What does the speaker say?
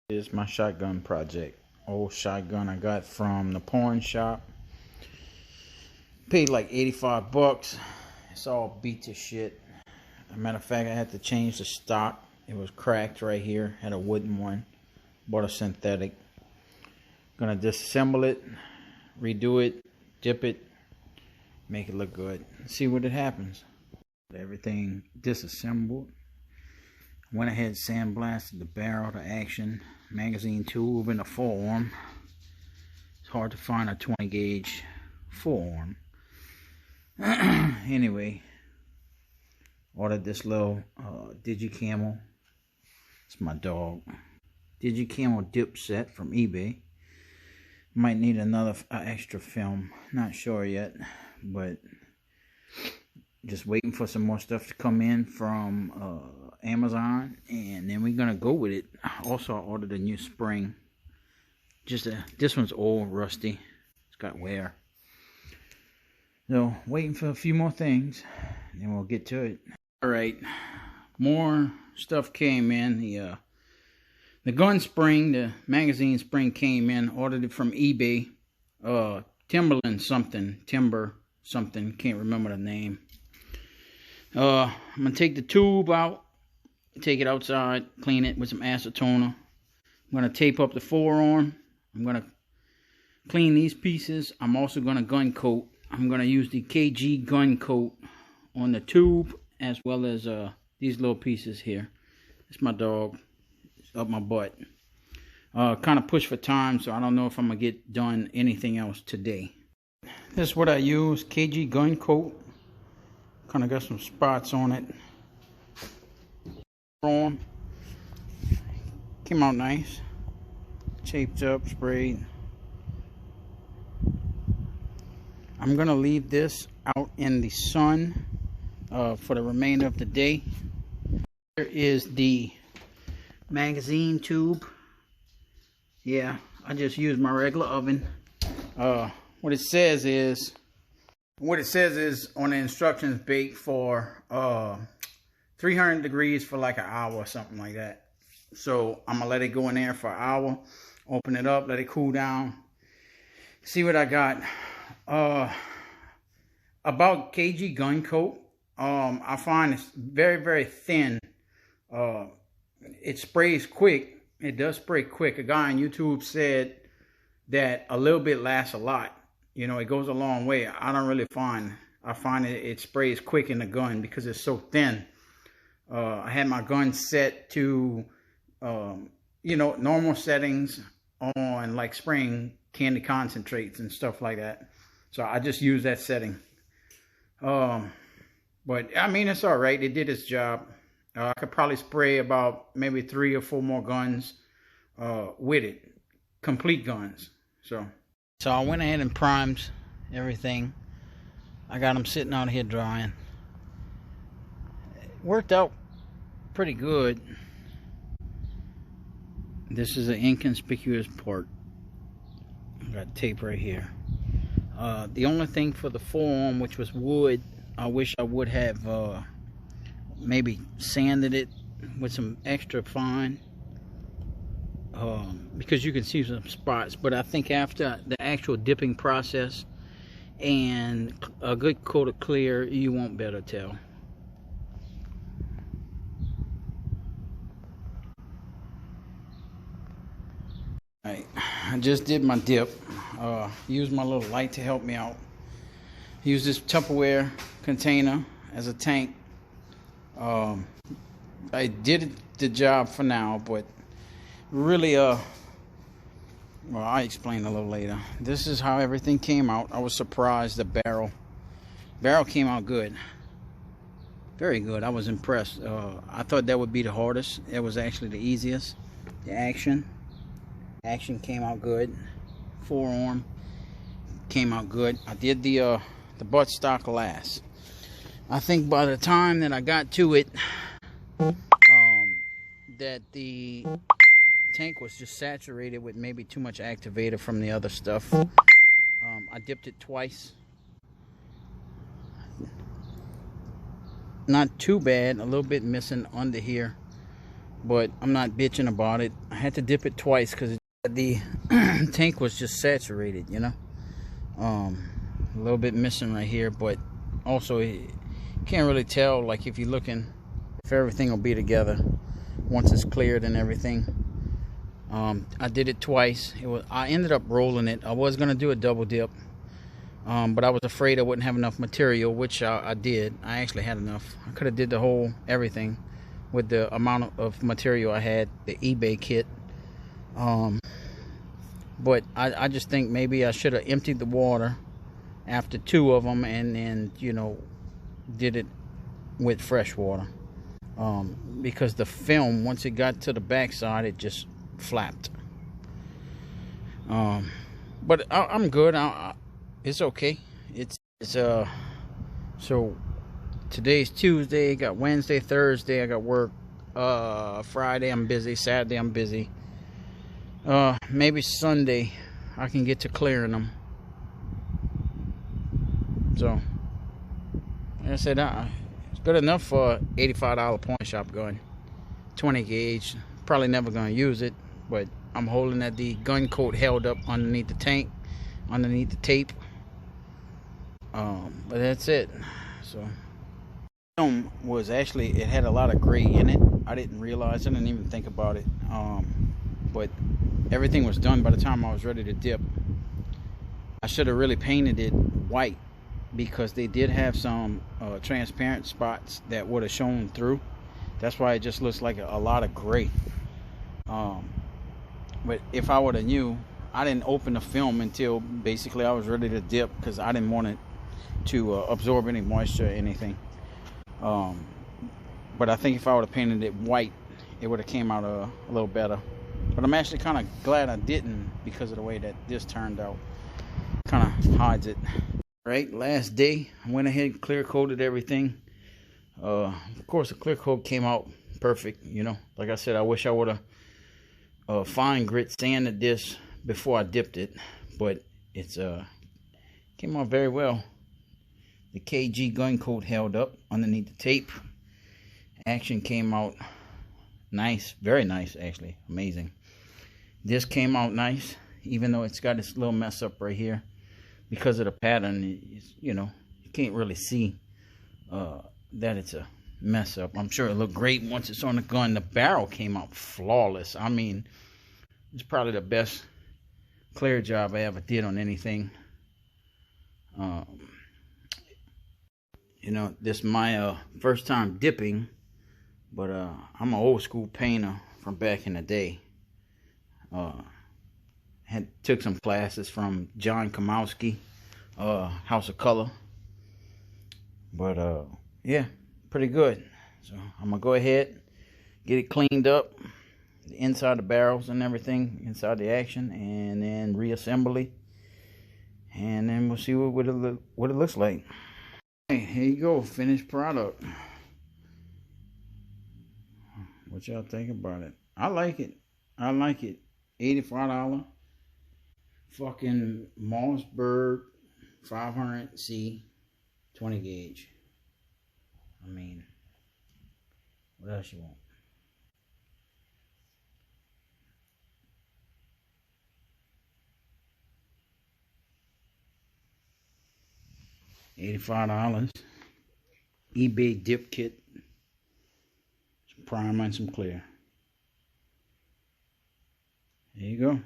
This is my shotgun project. Old shotgun I got from the pawn shop. Paid like 85 bucks. It's all beat to shit. As a matter of fact, I had to change the stock. It was cracked right here. Had a wooden one. Bought a synthetic. Gonna disassemble it, redo it, dip it, make it look good. See what it happens. Everything disassembled. Went ahead and sandblasted the barrel to action. Magazine tube and a forearm. It's hard to find a 20 gauge forearm. Anyway, ordered this little Digi-Camo. It's my dog. Digi-Camo dip set from eBay. Might need another extra film. Not sure yet, but just waiting for some more stuff to come in from Amazon, and then we're gonna go with it. Also, I ordered a new spring. This one's old, rusty. It's got wear. So waiting for a few more things, and then we'll get to it. All right, more stuff came in. The gun spring, the magazine spring came in. Ordered it from eBay. Timber something. Can't remember the name. I'm gonna take the tube out, take it outside, clean it with some acetone. I'm gonna tape up the forearm. I'm gonna clean these pieces. I'm also gonna gun coat. I'm gonna use the KG gun coat on the tube as well as these little pieces here. It's my dog. It's up my butt. Kind of push for time, so I don't know if I'm gonna get done anything else today. This is what I use, KG gun coat. Kind of got some spots on it. Came out nice. Taped up, sprayed. I'm gonna leave this out in the sun for the remainder of the day. Here is the magazine tube. Yeah, I just used my regular oven. What it says is on the instructions, bake for 300 degrees for like an hour or something like that. So I'm gonna let it go in there for an hour, open it up, let it cool down, see what I got. About KG gun coat, I find it's very, very thin. It sprays quick. It does spray quick. A guy on YouTube said that a little bit lasts a lot. You know, it goes a long way. I don't really find. I find it sprays quick in the gun because it's so thin. I had my gun set to, normal settings on like spraying candy concentrates and stuff like that. So I just use that setting. But I mean, it's all right. It did its job. I could probably spray about maybe 3 or 4 more guns with it, complete guns. So I went ahead and primed everything. I got them sitting out here drying. It worked out pretty good. This is an inconspicuous part. I got tape right here. The only thing for the forearm, which was wood, I wish I would have maybe sanded it with some extra fine, because you can see some spots. But I think after the actual dipping process and a good coat of clear, you won't be able to tell. Alright, I just did my dip. Used my little light to help me out. Use this Tupperware container as a tank. I did the job for now, but really, well, I'll explain a little later. This is how everything came out. I was surprised. The barrel came out good, very good. I was impressed. I thought that would be the hardest. It was actually the easiest. The action came out good. Forearm came out good. I did the buttstock last. I think by the time that I got to it, that the tank was just saturated with maybe too much activator from the other stuff. I dipped it twice. Not too bad. A little bit missing under here, but I'm not bitching about it. I had to dip it twice because the tank was just saturated, you know. A little bit missing right here, but also you can't really tell, like, if you're looking, if everything will be together once it's cleared and everything. I did it twice. I ended up rolling it. I was gonna do a double dip, but I was afraid I wouldn't have enough material, which I did. I actually had enough. I could have did the whole everything with the amount of material I had, the eBay kit. But I just think maybe I should have emptied the water after 2 of them and then, you know, did it with fresh water. Because the film, once it got to the backside, it just flapped. But I'm good. It's okay. So today's Tuesday. Got Wednesday, Thursday. I got work. Friday I'm busy. Saturday I'm busy. Maybe Sunday I can get to clearing them. So, like I said, it's good enough for $85 pawn shop gun. 20 gauge. Probably never gonna use it, but I'm holding that the gun coat held up underneath the tank, underneath the tape. But that's it. So, film was actually, it had a lot of gray in it. I didn't realize. I didn't even think about it. But everything was done by the time I was ready to dip. I should have really painted it white because they did have some transparent spots that would have shown through. That's why it just looks like a lot of gray. But if I would have knew, I didn't open the film until basically I was ready to dip because I didn't want it to absorb any moisture or anything. But I think if I would have painted it white, it would have came out a little better. But I'm actually kind of glad I didn't because of the way that this turned out. Kind of hides it. Right, last day, I went ahead and clear coated everything. Of course, the clear coat came out perfect, you know. Like I said, I wish I would have fine grit sanded this before I dipped it. But it's came out very well. The KG gun coat held up underneath the tape. Action came out nice, very nice actually, amazing. This came out nice, even though it's got this little mess up right here because of the pattern. You know, you can't really see that it's a mess up. I'm sure it looked great once it's on the gun. The barrel came out flawless. I mean, it's probably the best clear job I ever did on anything. You know, this is my first time dipping, but I'm an old school painter from back in the day. Took some classes from John Kamowski, House of Color. But yeah, pretty good. So I'm gonna go ahead, get it cleaned up, the inside the barrels and everything, inside the action, and then reassembly, and then we'll see what it looks like. Hey, here you go, finished product. What y'all think about it? I like it. I like it. $85. Fucking Mossberg 500C 20 gauge. I mean, what else you want? $85. eBay dip kit. Some primer and some clear. There you go.